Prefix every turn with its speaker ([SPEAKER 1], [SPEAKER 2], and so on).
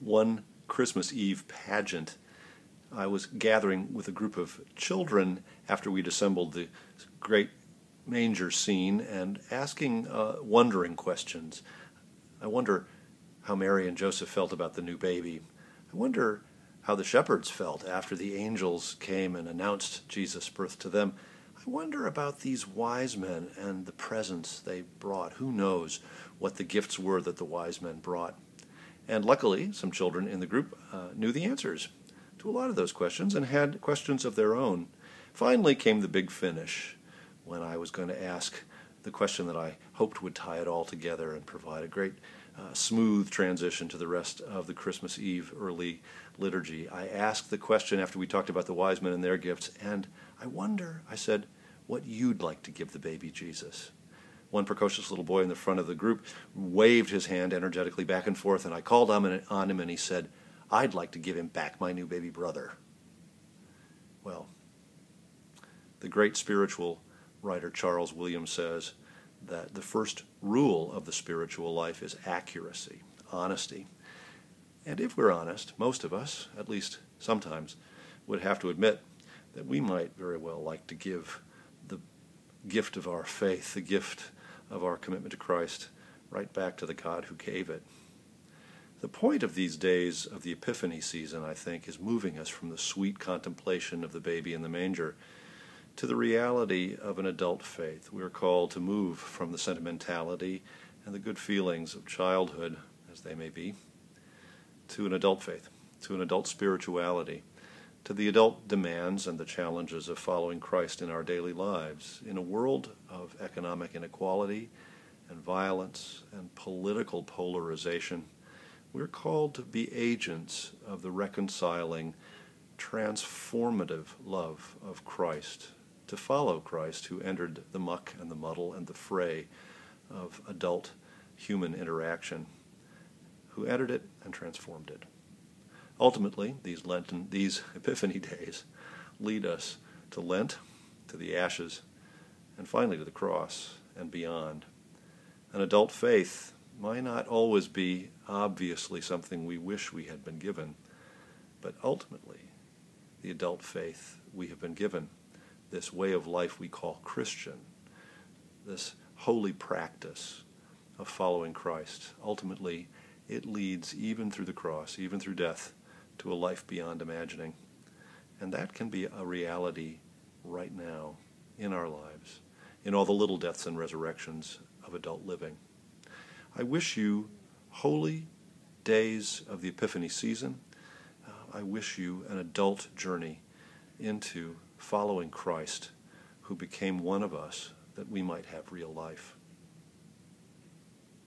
[SPEAKER 1] One Christmas Eve pageant, I was gathering with a group of children after we'd assembled the great manger scene and asking wondering questions. I wonder how Mary and Joseph felt about the new baby. I wonder how the shepherds felt after the angels came and announced Jesus' birth to them. I wonder about these wise men and the presents they brought. Who knows what the gifts were that the wise men brought? And luckily, some children in the group knew the answers to a lot of those questions and had questions of their own. Finally came the big finish, when I was going to ask the question that I hoped would tie it all together and provide a great smooth transition to the rest of the Christmas Eve early liturgy. I asked the question after we talked about the wise men and their gifts, and I wonder, I said, what you'd like to give the baby Jesus. One precocious little boy in the front of the group waved his hand energetically back and forth, and I called on him and he said, I'd like to give him back my new baby brother. Well, the great spiritual writer Charles Williams says that the first rule of the spiritual life is accuracy, honesty. And if we're honest, most of us, at least sometimes, would have to admit that we might very well like to give the gift of our faith, the gift of our commitment to Christ, right back to the God who gave it. The point of these days of the Epiphany season, I think, is moving us from the sweet contemplation of the baby in the manger to the reality of an adult faith. We are called to move from the sentimentality and the good feelings of childhood, as they may be, to an adult faith, to an adult spirituality, to the adult demands and the challenges of following Christ in our daily lives. In a world of economic inequality and violence and political polarization, we're called to be agents of the reconciling, transformative love of Christ, to follow Christ, who entered the muck and the muddle and the fray of adult human interaction, who entered it and transformed it. Ultimately, these Epiphany days lead us to Lent, to the ashes, and finally to the cross and beyond. An adult faith might not always be obviously something we wish we had been given, but ultimately, the adult faith we have been given, this way of life we call Christian, this holy practice of following Christ, ultimately it leads even through the cross, even through death, to a life beyond imagining. And that can be a reality right now in our lives, in all the little deaths and resurrections of adult living. I wish you holy days of the Epiphany season. I wish you an adult journey into following Christ, who became one of us that we might have real life.